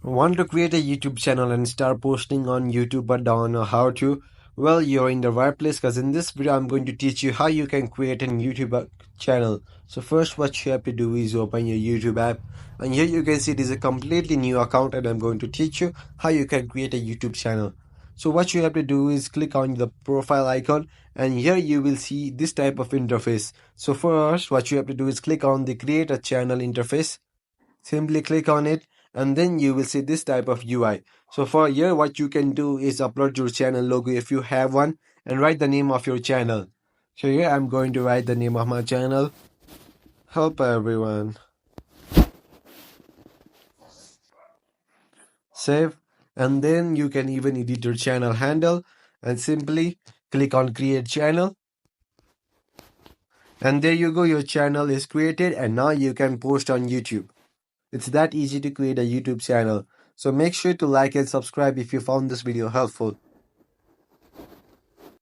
Want to create a YouTube channel and start posting on YouTube but don't know how to? Well, you're in the right place because in this video I'm going to teach you how you can create a YouTube channel. So first what you have to do is open your YouTube app, and here you can see this is a completely new account and I'm going to teach you how you can create a YouTube channel. So what you have to do is click on the profile icon, and here you will see this type of interface. So first what you have to do is click on the create a channel interface. Simply click on it, and then you will see this type of UI. So for here what you can do is upload your channel logo if you have one, and write the name of your channel. So here I'm going to write the name of my channel, Help Everyone. Save, and then you can even edit your channel handle and simply click on create channel, and there you go, your channel is created and now you can post on YouTube. It's that easy to create a YouTube channel. So make sure to like and subscribe if you found this video helpful.